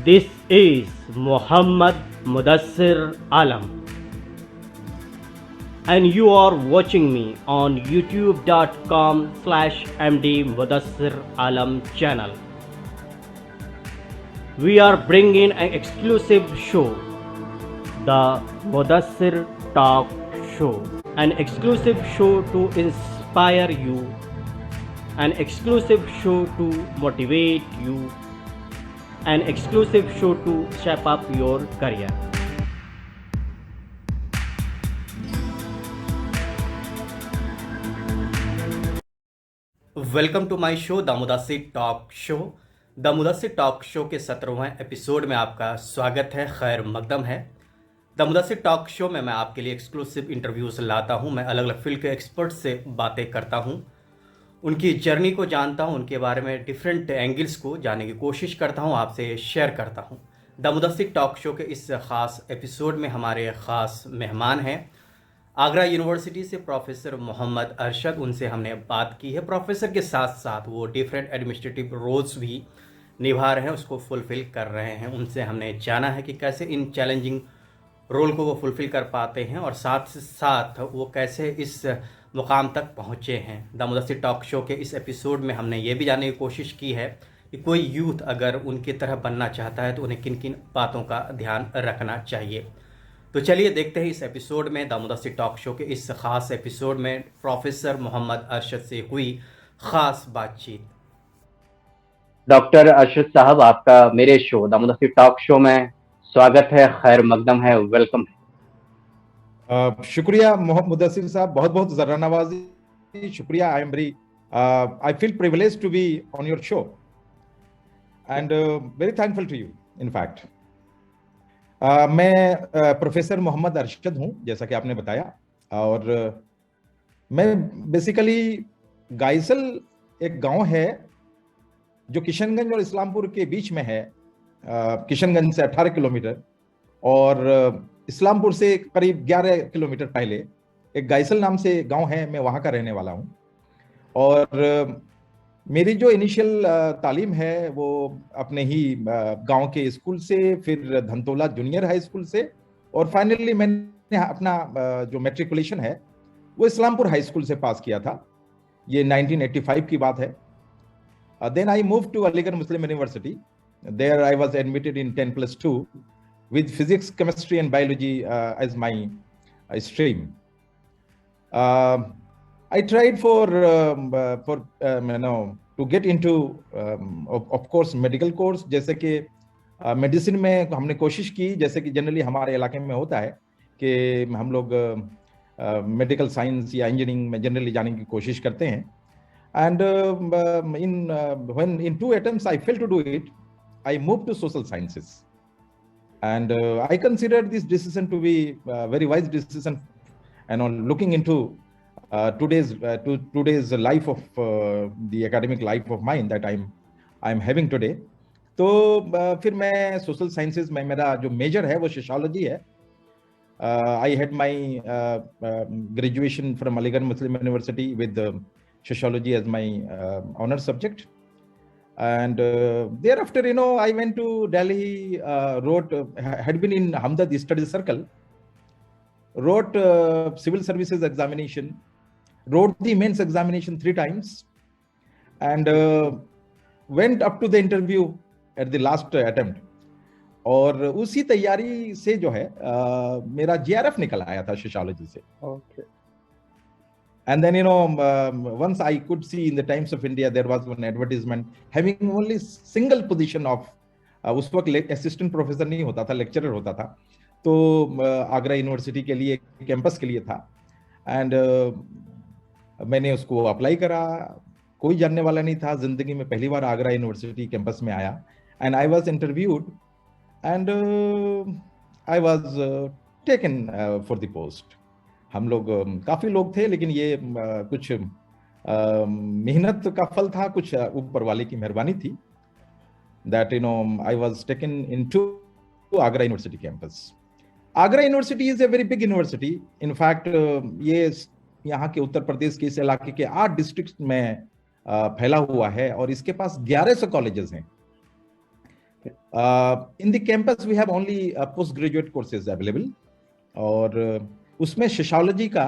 This is Muhammad Mudassir Alam, and you are watching me on youtube.com/md Mudassir Alam channel. We are bringing an exclusive show, the Mudassir Talk Show, an exclusive show to inspire you, an exclusive show to motivate you, an exclusive show to shape up your career. Welcome to my show the Mudassir talk show. The Mudassir talk show के 17वें episode में आपका स्वागत है, खैर मकदम है। The Mudassir talk show में मैं आपके लिए एक्सक्लूसिव इंटरव्यूज़ लाता हूं। मैं अलग अलग फील्ड के एक्सपर्ट से बातें करता हूं, उनकी जर्नी को जानता हूं, उनके बारे में डिफरेंट एंगल्स को जानने की कोशिश करता हूं, आपसे शेयर करता हूं। द मुदस्सिर टॉक शो के इस ख़ास एपिसोड में हमारे ख़ास मेहमान हैं आगरा यूनिवर्सिटी से प्रोफेसर मोहम्मद अरशद। उनसे हमने बात की है। प्रोफेसर के साथ साथ वो डिफरेंट एडमिनिस्ट्रेटिव रोल्स भी निभा रहे हैं, उसको फुलफ़िल कर रहे हैं। उनसे हमने जाना है कि कैसे इन चैलेंजिंग रोल को वो फुलफ़िल कर पाते हैं और साथ साथ वो कैसे इस मुकाम तक पहुँचे हैं। द मुदस्सिर टॉक शो के इस एपिसोड में हमने ये भी जानने की कोशिश की है कि कोई यूथ अगर उनकी तरह बनना चाहता है तो उन्हें किन किन बातों का ध्यान रखना चाहिए। तो चलिए देखते हैं इस एपिसोड में, द मुदस्सिर टॉक शो के इस ख़ास एपिसोड में प्रोफेसर मोहम्मद अरशद से हुई ख़ास बातचीत। डॉक्टर अरशद साहब, आपका मेरे show the Mudassir talk show में स्वागत है, खैर मकदम है, वेलकम है। शुक्रिया मुदस्सिर साहब, बहुत बहुत ज़रा नवाजी, शुक्रिया। I am very I feel privilege to be on your show and very thankful to you in fact. मैं प्रोफेसर मोहम्मद अरशद हूँ, जैसा कि आपने बताया, और मैं बेसिकली गाइसल एक गांव है जो किशनगंज और इस्लामपुर के बीच में है। किशनगंज से 18 किलोमीटर और इस्लामपुर से करीब 11 किलोमीटर पहले एक गाइसल नाम से गांव है, मैं वहाँ का रहने वाला हूँ। और मेरी जो इनिशियल तालीम है वो अपने ही गांव के स्कूल से, फिर धनतोला जूनियर हाई स्कूल से, और फाइनली मैंने अपना जो मैट्रिकुलेशन है वो इस्लामपुर हाई स्कूल से पास किया था। ये 1985 की बात है। Then I move to Aligarh Muslim University. There I was admitted in 10+2 with physics, chemistry and biology as my stream. I tried to get into of course medical course, जैसे कि मेडिसिन में हमने कोशिश की, जैसे कि जनरली हमारे इलाके में होता है कि हम लोग मेडिकल साइंस या इंजीनियरिंग में जनरली जाने की कोशिश करते हैं। And in 2 attempts I failed to do it, I moved to social sciences. And I considered this decision to be a very wise decision, and on looking into today's life of the academic life of mine that I'm having today. तो फिर मैं social sciences में, मेरा जो major है वो sociology है। I had my graduation from Aligarh Muslim University with sociology as my honor subject. And thereafter, I went to Delhi, had been in Hamdard Study Circle, wrote civil services examination, wrote the mains examination 3 times, and went up to the interview at the last attempt. और उसी तैयारी से जो है मेरा JRF निकल आया था सोशियोलॉजी से। Okay. And then, once I could see in the Times of India, there was one advertisement having only single position of, उस वक्त असिस्टेंट प्रोफेसर नहीं होता था, लेक्चरर होता था। तो आगरा यूनिवर्सिटी के लिए, कैंपस के लिए था। एंड मैंने उसको अप्लाई करा। कोई जानने वाला नहीं था, जिंदगी में पहली बार आगरा यूनिवर्सिटी कैंपस में आया। And I was interviewed and I was taken for the post. हम लोग काफी लोग थे, लेकिन ये कुछ मेहनत का फल था, कुछ ऊपर वाले की मेहरबानी थी। That I was taken into Agra university campus. Agra university is a very big university. In fact ये यहाँ के उत्तर प्रदेश के इस इलाके के 8 डिस्ट्रिक्ट में फैला हुआ है और इसके पास 1100 कॉलेजेस हैं। In the campus we have only post graduate courses available, और उसमें सोशियोलॉजी का,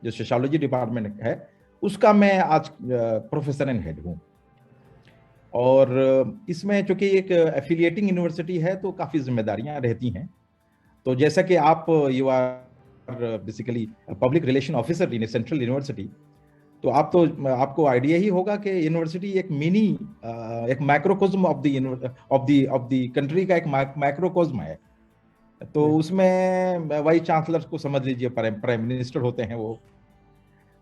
जो सोशियोलॉजी डिपार्टमेंट है, उसका मैं आज प्रोफेसर एंड हेड हूँ। और इसमें चूंकि एक एफिलिएटिंग यूनिवर्सिटी है तो काफी जिम्मेदारियां रहती हैं। तो जैसा कि आप you are basically public relation officer in central university, तो आपको आइडिया ही होगा कि यूनिवर्सिटी एक मिनी एक माइक्रोकोज्म ऑफ द कंट्री का एक माइक्रोकोज्म है। तो उसमें वाइस चांसलर को समझ लीजिए प्राइम मिनिस्टर होते हैं वो,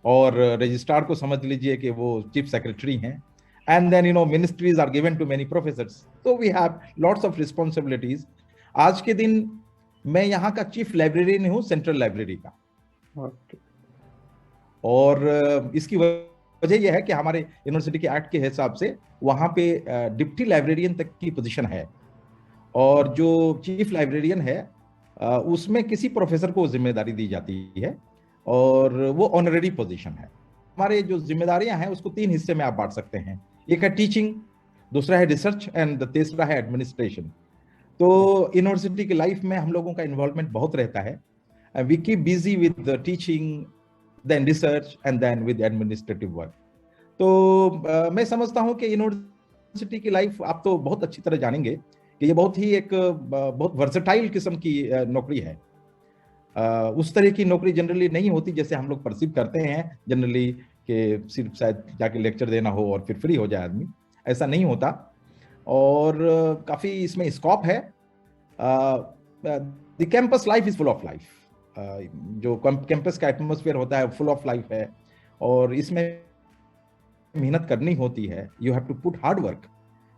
और रजिस्ट्रार को समझ लीजिए कि वो चीफ सेक्रेटरी हैं, and then ministries are given to many professors, तो we have lots of responsibilities. आज के दिन मैं यहाँ का चीफ लाइब्रेरियन हूँ सेंट्रल लाइब्रेरी का। और इसकी वजह यह है कि हमारे यूनिवर्सिटी के एक्ट के हिसाब से वहाँ पे डिप्टी लाइब्रेरियन तक की पोजीशन है, और जो चीफ लाइब्रेरियन है उसमें किसी प्रोफेसर को जिम्मेदारी दी जाती है, और वो ऑनरेरी पोजीशन है। हमारे जो जिम्मेदारियां हैं उसको 3 हिस्से में आप बांट सकते हैं। एक है टीचिंग, दूसरा है रिसर्च, एंड तीसरा है एडमिनिस्ट्रेशन। तो यूनिवर्सिटी की लाइफ में हम लोगों का इन्वॉल्वमेंट बहुत रहता है। We keep busy with teaching, then research, and then with administrative work. तो मैं समझता हूं कि यूनिवर्सिटी की लाइफ आप तो बहुत अच्छी तरह जानेंगे कि ये बहुत ही एक बहुत वर्सेटाइल किस्म की नौकरी है। उस तरह की नौकरी जनरली नहीं होती जैसे हम लोग परसीव करते हैं जनरली, कि सिर्फ शायद जाके लेक्चर देना हो और फिर फ्री हो जाए आदमी। ऐसा नहीं होता, और काफी इसमें स्कोप है। The campus life is full of life. जो कैंपस का एटमॉस्फेयर होता है फुल ऑफ लाइफ है, और इसमें मेहनत करनी होती है। You have to put hard work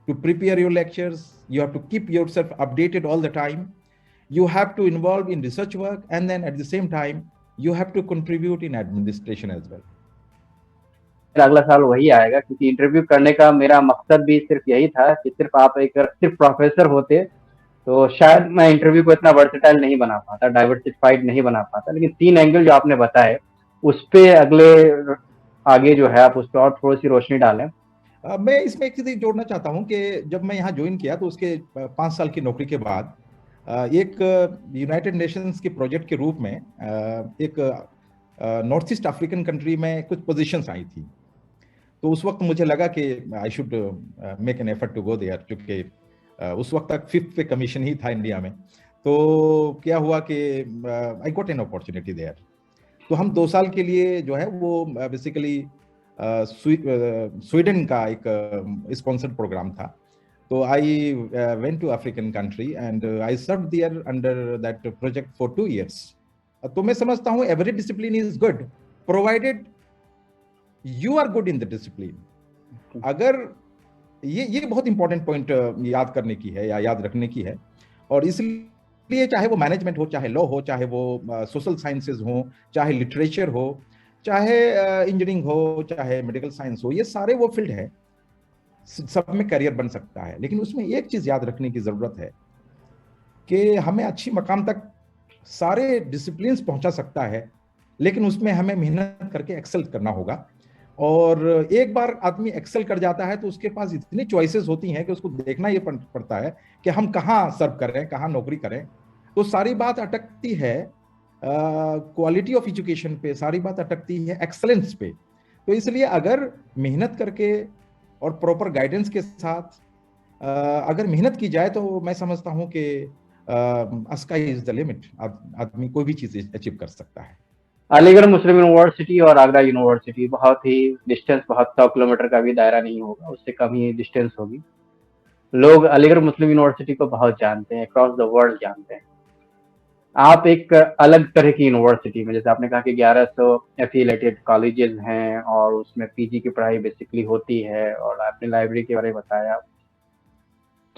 to prepare your lectures. You have to keep yourself updated all the time. You have to involve in research work, and then at the same time you have to contribute in administration as well. अगला साल वही आएगा, क्योंकि interview करने का मेरा मकसद भी सिर्फ यही था कि सिर्फ आप सिर्फ प्रोफेसर होते तो शायद मैं इंटरव्यू को इतना वर्सेटाइल नहीं बना पाता, डाइवर्सिफाइड नहीं बना पाता। लेकिन 3 एंगल जो आपने बताए उस पे आगे जो है आप उस पर और थोड़ी सी रोशनी डालें। मैं इसमें एक चीज जोड़ना चाहता हूं कि जब मैं यहाँ ज्वाइन किया तो उसके 5 साल की नौकरी के बाद एक यूनाइटेड नेशंस के प्रोजेक्ट के रूप में एक नॉर्थ ईस्ट अफ्रीकन कंट्री में कुछ पोजीशंस आई थी। तो उस वक्त मुझे लगा कि I should make an effort to go there, क्योंकि उस वक्त तक 5th पे कमीशन ही था इंडिया में। तो क्या हुआ कि I got an opportunity there. तो हम 2 साल के लिए जो है वो बेसिकली स्वीडन का एक स्पॉन्सर्ड प्रोग्राम था। तो I went to African country and I serve there under that project for 2 years। तो मैं समझता हूँ every discipline is good provided you are good in the discipline. अगर ये बहुत इंपॉर्टेंट पॉइंट याद करने की है या याद रखने की है, और इसलिए चाहे वो मैनेजमेंट हो, चाहे लॉ हो, चाहे वो सोशल साइंसेज हो, चाहे लिटरेचर हो, चाहे इंजीनियरिंग हो, चाहे मेडिकल साइंस हो, ये सारे वो फील्ड है, सब में करियर बन सकता है। लेकिन उसमें एक चीज याद रखने की जरूरत है कि हमें अच्छी मकाम तक सारे डिसिप्लिन पहुंचा सकता है, लेकिन उसमें हमें मेहनत करके एक्सेल करना होगा। और एक बार आदमी एक्सेल कर जाता है तो उसके पास इतनी चॉइसेस होती हैं कि उसको देखना ये पड़ता है कि हम कहाँ सर्व करें, कहाँ नौकरी करें। तो सारी बात अटकती है क्वालिटी ऑफ एजुकेशन पे, सारी बात अटकती है एक्सेलेंस पे। तो इसलिए अगर मेहनत करके और प्रॉपर गाइडेंस के साथ अगर मेहनत की जाए तो मैं समझता हूं कि स्काई इज द लिमिट, आदमी कोई भी चीज अचीव कर सकता है। अलीगढ़ मुस्लिम यूनिवर्सिटी और आगरा यूनिवर्सिटी बहुत ही डिस्टेंस, बहुत 100 किलोमीटर का भी दायरा नहीं होगा, उससे कम ही डिस्टेंस होगी। लोग अलीगढ़ मुस्लिम यूनिवर्सिटी को बहुत जानते हैं, अक्रॉस द वर्ल्ड जानते हैं। आप एक अलग तरह की यूनिवर्सिटी में, जैसे आपने कहा कि 1100 एफिलिएटेड कॉलेजेस हैं और उसमें पीजी की पढ़ाई बेसिकली होती है, और आपने लाइब्रेरी के बारे में बताया,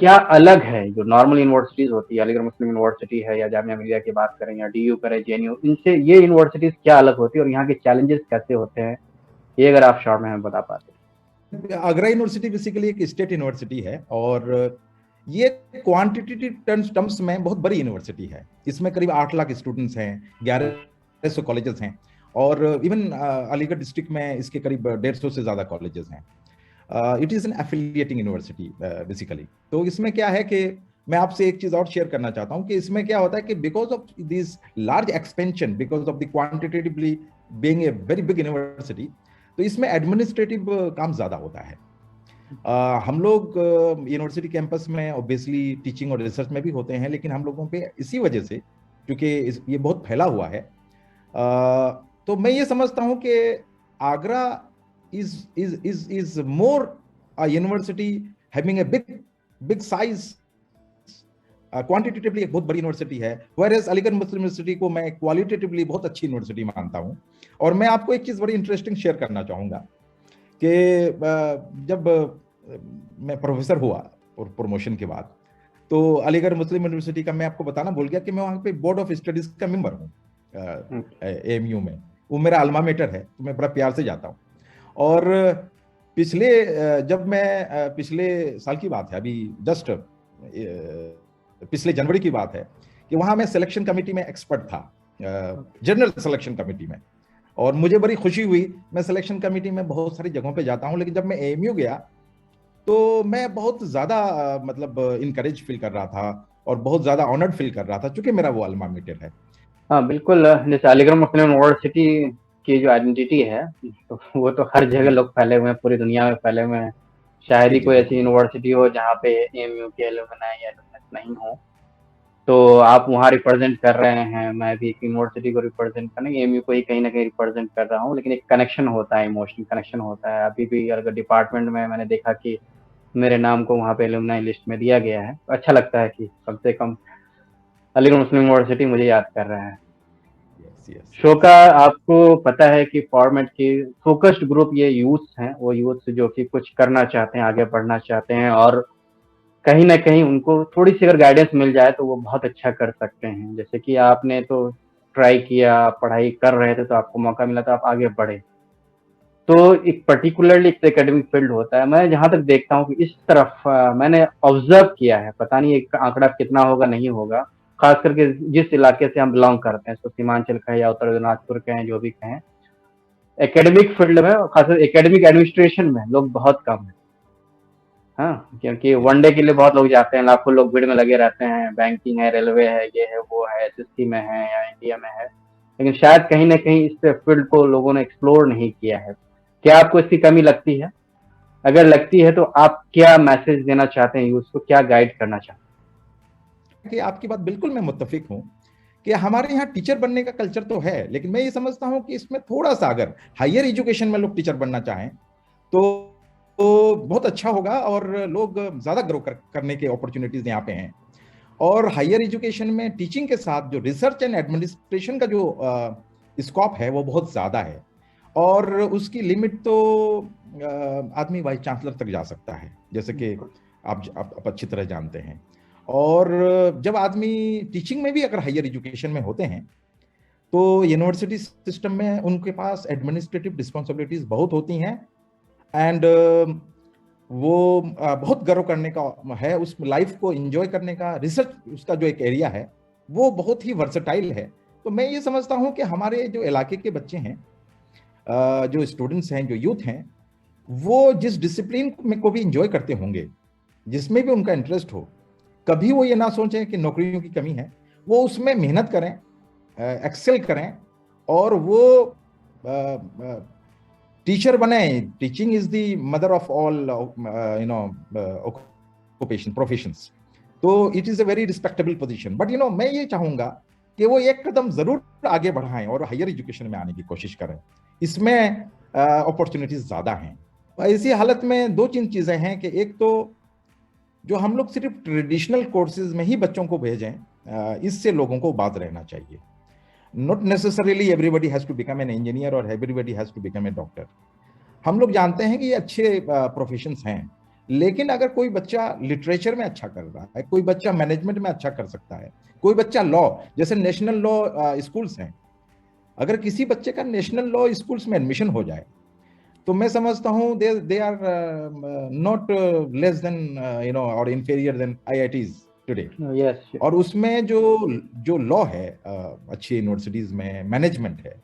क्या अलग है जो नॉर्मल यूनिवर्सिटीज होती है, अलीगढ़ मुस्लिम यूनिवर्सिटी है या जामिया मिलिया की बात करें या डीयू करें, जेएनयू, इनसे ये यूनिवर्सिटीज क्या अलग होती है और यहाँ के चैलेंजेस कैसे होते हैं, ये अगर आप शॉर्ट में हमें बता पाते। आगरा यूनिवर्सिटी बेसिकली एक स्टेट यूनिवर्सिटी है, और ये क्वांटिटेटिव टर्म्स में बहुत बड़ी यूनिवर्सिटी है। इसमें करीब 8 लाख स्टूडेंट्स हैं, 1100 कॉलेजेस हैं, और इवन अलीगढ़ डिस्ट्रिक्ट में इसके करीब 150 से ज्यादा कॉलेजेस हैं। It is an affiliating university basically. तो इसमें क्या है कि मैं आपसे एक चीज और शेयर करना चाहता हूं कि इसमें क्या होता है कि because of this large expansion, because of the quantitatively being a very big university, तो इसमें एडमिनिस्ट्रेटिव काम ज्यादा होता है। हम लोग यूनिवर्सिटी कैंपस में ऑब्वियसली टीचिंग और रिसर्च में भी होते हैं, लेकिन हम लोगों पे इसी वजह से, क्योंकि ये बहुत फैला हुआ है, तो मैं ये समझता हूं कि Agra is more a university having a big size, quantitatively एक बहुत बड़ी यूनिवर्सिटी है, whereas अलीगढ़ मुस्लिम यूनिवर्सिटी को मैं क्वालिटेटिवली बहुत अच्छी यूनिवर्सिटी मानता हूं। और मैं आपको एक चीज बड़ी इंटरेस्टिंग शेयर करना चाहूंगा कि जब मैं प्रोफेसर हुआ और प्रमोशन के बाद, तो अलीगढ़ मुस्लिम यूनिवर्सिटी का मैं आपको बताना भूल गया कि मैं वहां पे बोर्ड ऑफ स्टडीज का मेंबर हूँ एएमयू में। वो मेरा अल्मा मेटर है, तो मैं बड़ा प्यार से जाता हूँ। और पिछले साल की बात है, अभी जस्ट पिछले जनवरी की बात है, कि वहां मैं सिलेक्शन कमेटी में एक्सपर्ट था, जनरल सिलेक्शन कमेटी में। और मुझे बड़ी खुशी हुई, मैं सिलेक्शन कमेटी में बहुत सारी जगहों पे जाता हूं, लेकिन जब मैं एएमयू गया तो मैं बहुत ज्यादा मतलब इनकरेज फील कर रहा था और बहुत ज्यादा ऑनर्ड फील कर रहा था, चूंकि मेरा वो अल्मा मेटर है। हाँ बिल्कुल, जैसे अलीगढ़ मुस्लिम यूनिवर्सिटी की जो आइडेंटिटी है, तो वो तो हर जगह लोग फैले हुए हैं, पूरी दुनिया में फैले हुए हैं। शायद ही कोई ऐसी यूनिवर्सिटी हो जहाँ पे एएमयू के एलुमनाई या नहीं हो। तो आप वहाँ रिप्रेजेंट कर रहे हैं, मैं भी एक यूनिवर्सिटी को रिप्रेजेंट करने, एएमयू को ही कहीं ना कहीं रिप्रेजेंट कर रहा हूँ, लेकिन एक कनेक्शन होता है, इमोशनल कनेक्शन होता है। अभी भी अगर डिपार्टमेंट में मैंने देखा कि मेरे नाम को वहाँ पे एलुमनाई लिस्ट में दिया गया है, तो अच्छा लगता है कि कम से कम अलीगढ़ मुस्लिम यूनिवर्सिटी मुझे याद कर रहा है। शो का आपको पता है कि फॉर्मेट की फोकस्ड ग्रुप ये यूथ हैं, वो यूथ जो कि कुछ करना चाहते हैं, आगे बढ़ना चाहते हैं, और कहीं ना कहीं उनको थोड़ी सी अगर गाइडेंस मिल जाए तो वो बहुत अच्छा कर सकते हैं। जैसे कि आपने तो ट्राई किया, पढ़ाई कर रहे थे, तो आपको मौका मिला तो आप आगे बढ़े। तो एक पर्टिकुलरली एक एकेडमिक फील्ड होता है। मैं जहां तक देखता हूँ कि इस तरफ मैंने ऑब्जर्व किया है, पता नहीं एक आंकड़ा कितना होगा नहीं होगा, खास करके जिस इलाके से हम बिलोंग करते हैं, तो सीमांचल कहें या उत्तर दिनाजपुर कहें, जो भी कहें, एकेडमिक फील्ड में, खासकर एकेडमिक एडमिनिस्ट्रेशन में लोग बहुत कम है। हाँ, क्योंकि वनडे के लिए बहुत लोग जाते हैं, लाखों लोग भीड़ में लगे रहते हैं, बैंकिंग है, रेलवे है, ये है, वो है, एसएससी में है या इंडिया में है, लेकिन शायद कहीं ना कहीं इस फील्ड को लोगों ने एक्सप्लोर नहीं किया है। क्या आपको इसकी कमी लगती है? अगर लगती है तो आप क्या मैसेज देना चाहते हैं, उसको क्या गाइड करना चाहते हैं? कि आपकी बात बिल्कुल मैं मुत्तफिक हूं कि हमारे यहाँ टीचर बनने का कल्चर तो है, लेकिन मैं ये समझता हूं कि इसमें थोड़ा सा अगर हायर एजुकेशन में लोग टीचर बनना चाहें तो बहुत अच्छा होगा, और लोग ज्यादा ग्रो करने के अपॉर्चुनिटीज यहाँ पे हैं। और हायर एजुकेशन में टीचिंग के साथ जो रिसर्च एंड एडमिनिस्ट्रेशन का जो स्कोप है वो बहुत ज्यादा है, और उसकी लिमिट तो आदमी वाइस चांसलर तक जा सकता है, जैसे कि आप अच्छी तरह जानते हैं। और जब आदमी टीचिंग में भी अगर हायर एजुकेशन में होते हैं, तो यूनिवर्सिटी सिस्टम में उनके पास एडमिनिस्ट्रेटिव रिस्पॉन्सिबिलिटीज बहुत होती हैं, एंड वो बहुत गर्व करने का है, उस लाइफ को एंजॉय करने का, रिसर्च उसका जो एक एरिया है वो बहुत ही वर्सेटाइल है। तो मैं ये समझता हूँ कि हमारे जो इलाके के बच्चे हैं, जो स्टूडेंट्स हैं, जो यूथ हैं, वो जिस डिसिप्लिन में को भी एंजॉय करते होंगे, जिसमें भी उनका इंटरेस्ट हो, कभी वो ये ना सोचें कि नौकरियों की कमी है, वो उसमें मेहनत करें, एक्सेल करें, और वो टीचर बने। Teaching is the mother of all occupation professions, तो it is a very respectable position. But मैं ये चाहूंगा कि वो एक कदम जरूर आगे बढ़ाएं और हायर एजुकेशन में आने की कोशिश करें, इसमें अपॉर्चुनिटीज ज्यादा हैं। ऐसी हालत में दो तीन चीजें हैं कि एक तो जो हम लोग सिर्फ ट्रेडिशनल कोर्सेज में ही बच्चों को भेजें, इससे लोगों को बात रहना चाहिए। Not necessarily everybody has to become an engineer और everybody has to become a doctor. हम लोग जानते हैं कि ये अच्छे प्रोफेशंस हैं, लेकिन अगर कोई बच्चा लिटरेचर में अच्छा कर रहा है, कोई बच्चा मैनेजमेंट में अच्छा कर सकता है, कोई बच्चा लॉ, जैसे नेशनल लॉ स्कूल्स हैं, अगर किसी बच्चे का नेशनल लॉ स्कूल्स में एडमिशन हो जाए, तो मैं समझता हूँ they are not less than और इंफीरियर देन आईआईटीज टुडे। और उसमें जो लॉ है अच्छी यूनिवर्सिटीज में, मैनेजमेंट है,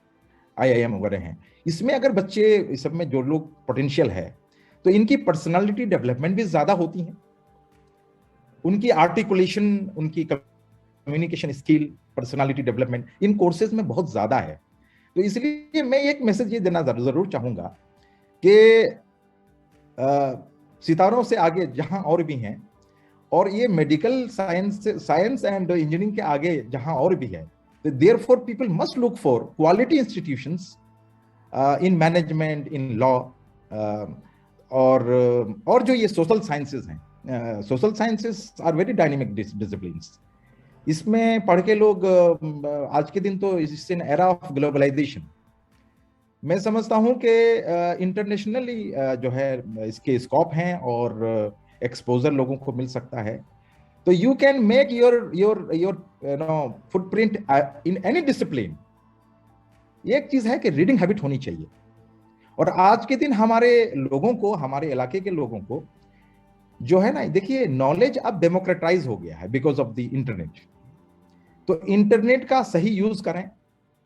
आईआईएम वगैरह हैं, इसमें अगर बच्चे इस सब में जो लोग पोटेंशियल है, तो इनकी पर्सनालिटी डेवलपमेंट भी ज्यादा होती है, उनकी आर्टिकुलेशन, उनकी communication skill, personality development in courses में बहुत ज्यादा है। तो इसलिए मैं एक मैसेज ये देना जरूर चाहूंगा कि सितारों से आगे जहां और भी हैं, और ये मेडिकल साइंस एंड इंजीनियरिंग के आगे जहां और भी है, तो therefore people must look for quality institutions in management, in law, और जो ये सोशल साइंसेज हैं, social sciences are very dynamic disciplines. इसमें पढ़ के लोग आज के दिन तो it's an era of globalisation, मैं समझता हूं कि इंटरनेशनली जो है इसके स्कोप हैं और एक्सपोजर लोगों को मिल सकता है। तो you can make your footprint in any discipline. एक चीज है कि रीडिंग हैबिट होनी चाहिए, और आज के दिन हमारे लोगों को, हमारे इलाके के लोगों को जो है ना, देखिए नॉलेज अब डेमोक्रेटाइज हो गया है बिकॉज ऑफ द इंटरनेट। तो इंटरनेट का सही यूज करें,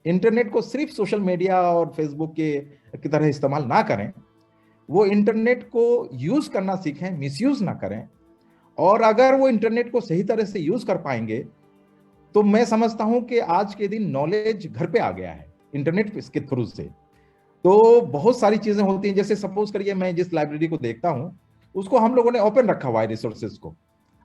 इंटरनेट को सिर्फ सोशल मीडिया और फेसबुक की तरह इस्तेमाल ना करें, वो इंटरनेट को यूज करना सीखें, मिसयूज ना करें। और अगर वो इंटरनेट को सही तरह से यूज कर पाएंगे तो मैं समझता हूं कि आज के दिन नॉलेज घर पे आ गया है इंटरनेट के थ्रू से। तो बहुत सारी चीजें होती हैं, जैसे सपोज करिए मैं जिस लाइब्रेरी को देखता हूं उसको हम लोगों ने ओपन रखा हुआ है रिसोर्सेज को,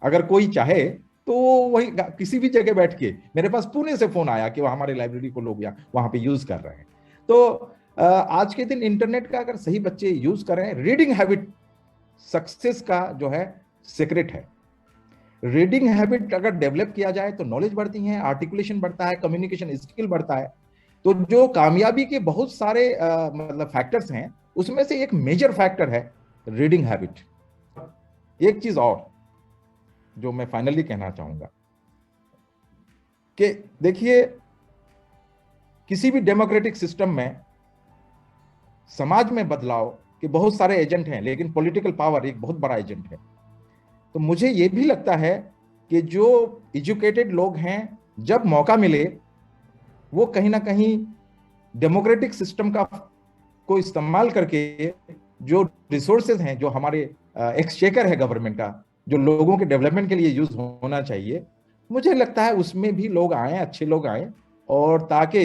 अगर कोई चाहे तो वही किसी भी जगह बैठ के, मेरे पास पुणे से फोन आया कि हमारे लाइब्रेरी को लोग वहां पे यूज कर रहे हैं। तो आज के दिन इंटरनेट का अगर सही बच्चे यूज करें, रीडिंग हैबिट सक्सेस का जो है सीक्रेट है। रीडिंग हैबिट अगर डेवलप किया जाए तो नॉलेज बढ़ती है, आर्टिकुलेशन बढ़ता है, कम्युनिकेशन स्किल बढ़ता है। तो जो कामयाबी के बहुत सारे मतलब फैक्टर्स हैं, उसमें से एक मेजर फैक्टर है रीडिंग हैबिट। एक चीज और जो मैं फाइनली कहना चाहूंगा कि देखिए किसी भी डेमोक्रेटिक सिस्टम में, समाज में बदलाव के बहुत सारे एजेंट हैं, लेकिन पॉलिटिकल पावर एक बहुत बड़ा एजेंट है। तो मुझे यह भी लगता है कि जो एजुकेटेड लोग हैं, जब मौका मिले वो कहीं ना कहीं डेमोक्रेटिक सिस्टम का को इस्तेमाल करके जो रिसोर्सेज हैं, जो हमारे एक्सचेकर है गवर्नमेंट का, जो लोगों के डेवलपमेंट के लिए यूज होना चाहिए, मुझे लगता है उसमें भी लोग आए, अच्छे लोग आए, और ताकि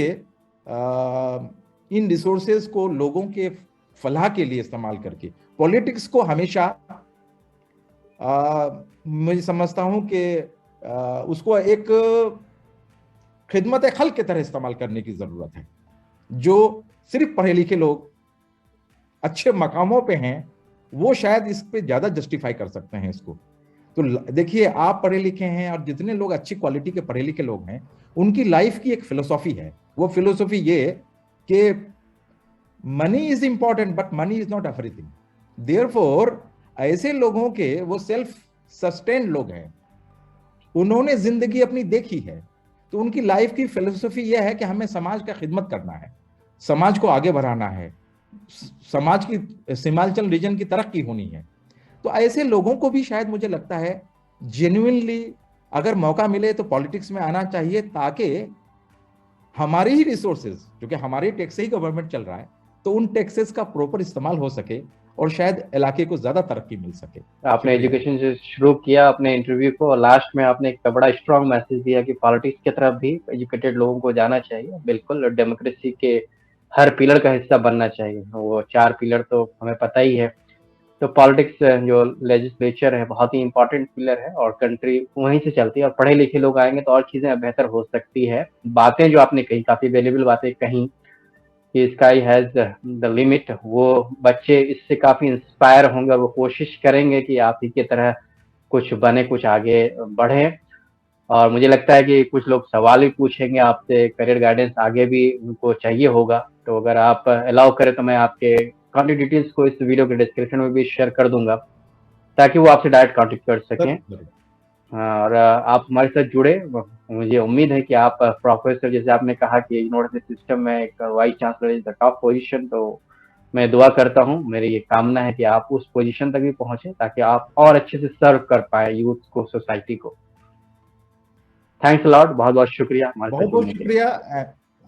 इन रिसोर्सेज को लोगों के फलाह के लिए इस्तेमाल करके, पॉलिटिक्स को हमेशा मैं समझता हूं कि उसको एक खिदमत खल्क की तरह इस्तेमाल करने की जरूरत है। जो सिर्फ पढ़े लिखे लोग अच्छे मकामों पे हैं वो शायद इस पे ज्यादा जस्टिफाई कर सकते हैं इसको। तो देखिए, आप पढ़े लिखे हैं और जितने लोग अच्छी क्वालिटी के पढ़े लिखे लोग हैं, उनकी लाइफ की एक फिलोसॉफी है। वो फिलोसॉफी ये कि money is important but money is not everything. Therefore ऐसे लोगों के, वो सेल्फ सस्टेन्ड लोग हैं, उन्होंने जिंदगी अपनी देखी है, तो उनकी लाइफ की फिलोसॉफी यह है कि हमें समाज का खिदमत करना है, समाज को आगे बढ़ाना है, समाज की, सीमांचल रीजन की तरक्की होनी है। तो ऐसे लोगों को भी शायद मुझे लगता है जेन्युइनली अगर मौका मिले तो पॉलिटिक्स में आना चाहिए, ताकि हमारे ही रिसोर्सेज, जो कि हमारे टैक्स से ही गवर्नमेंट चल रहा है, तो उन टैक्सेस का प्रॉपर इस्तेमाल हो सके और शायद इलाके को ज्यादा तरक्की मिल सके। आपने एजुकेशन से शुरू किया अपने इंटरव्यू को, और लास्ट में आपने एक बड़ा स्ट्रॉन्ग मैसेज दिया कि पॉलिटिक्स की तरफ भी एजुकेटेड लोगों को जाना चाहिए। बिल्कुल, डेमोक्रेसी के हर पिलर का हिस्सा बनना चाहिए। वो 4 पिलर तो हमें पता ही है। तो पॉलिटिक्स, जो लेजिस्लेचर है, बहुत ही इंपॉर्टेंट पिलर है, और कंट्री वहीं से चलती है। और पढ़े लिखे लोग आएंगे तो और चीजें बेहतर हो सकती है। बातें जो आपने कही, काफी वैल्यूएबल बातें कही कि स्काई हैज द लिमिट, वो बच्चे इससे काफी इंस्पायर होंगे और वो कोशिश करेंगे कि आप ही की तरह कुछ बने, कुछ आगे बढ़े। और मुझे लगता है कि कुछ लोग सवाल भी पूछेंगे आपसे, करियर गाइडेंस आगे भी उनको चाहिए होगा। तो अगर आप अलाउ करें तो मैं आपके कॉन्टेक्ट डिटेल्स को इस वीडियो के डिस्क्रिप्शन में भी शेयर कर दूंगा, ताकि वो आपसे डायरेक्ट कॉन्टेक्ट कर सकें। और आप हमारे साथ जुड़े। मुझे उम्मीद है कि आप प्रोफेसर, जैसे आपने कहा कि यूनिवर्सिटी सिस्टम में एक vice chancellor is the top position, तो मैं दुआ करता हूं, मेरी ये कामना है कि आप उस पोजीशन तक भी पहुंचे, ताकि आप और अच्छे से सर्व कर पाए यूथ को, सोसाइटी को। थैंक्स अ लॉट, बहुत बहुत शुक्रिया हमारे साथ जुड़ने के लिए।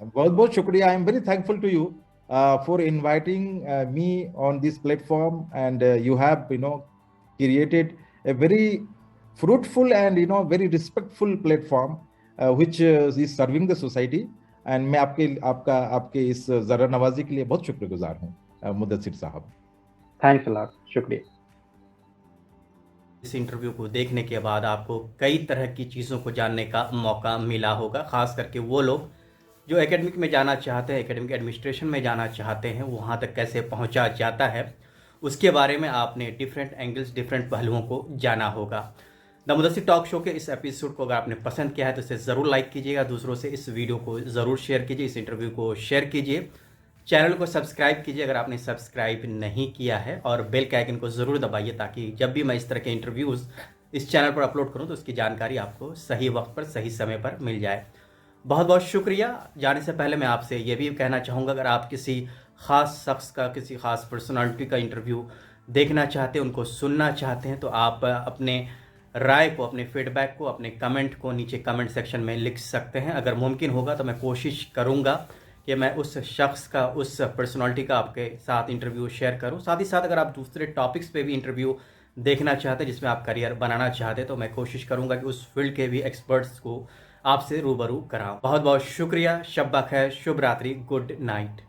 बहुत बहुत शुक्रिया। I am very thankful to you for inviting me on this platform, and you have created a very fruitful and very respectful platform which is serving the society. And मैं आपके इस जरा नवाजी के लिए बहुत शुक्रगुजार हूँ मुदस्सिर साहब। थैंक्स अ लॉट, शुक्रिया। इस इंटरव्यू को देखने के बाद आपको कई तरह की चीज़ों को जानने का मौका मिला होगा, ख़ास करके वो लोग जो एकेडमिक में जाना चाहते हैं, एकेडमिक एडमिनिस्ट्रेशन में जाना चाहते हैं, वहाँ तक कैसे पहुँचा जाता है उसके बारे में आपने डिफरेंट एंगल्स, डिफरेंट पहलुओं को जाना होगा। द मुदस्सिर टॉक शो के इस एपिसोड को अगर आपने पसंद किया है तो इसे ज़रूर लाइक कीजिएगा, दूसरों से इस वीडियो को ज़रूर शेयर कीजिए, इस इंटरव्यू को शेयर कीजिए, चैनल को सब्सक्राइब कीजिए अगर आपने सब्सक्राइब नहीं किया है, और बेल के आइकन को ज़रूर दबाइए ताकि जब भी मैं इस तरह के इंटरव्यूज़ इस चैनल पर अपलोड करूं तो उसकी जानकारी आपको सही वक्त पर, सही समय पर मिल जाए। बहुत बहुत शुक्रिया। जाने से पहले मैं आपसे ये भी कहना चाहूँगा, अगर आप किसी ख़ास शख्स का, किसी ख़ास पर्सनालिटी का इंटरव्यू देखना चाहते हैं, उनको सुनना चाहते हैं, तो आप अपने राय को, अपने फीडबैक को, अपने कमेंट को नीचे कमेंट सेक्शन में लिख सकते हैं। अगर मुमकिन होगा तो मैं कोशिश करूँगा कि मैं उस शख्स का, उस पर्सनालिटी का आपके साथ इंटरव्यू शेयर करूं। साथ ही साथ अगर आप दूसरे टॉपिक्स पे भी इंटरव्यू देखना चाहते हैं जिसमें आप करियर बनाना चाहते हैं तो मैं कोशिश करूंगा कि उस फील्ड के भी एक्सपर्ट्स को आपसे रूबरू कराऊं। बहुत बहुत शुक्रिया। शब बखैर, शुभ रात्रि, गुड नाइट।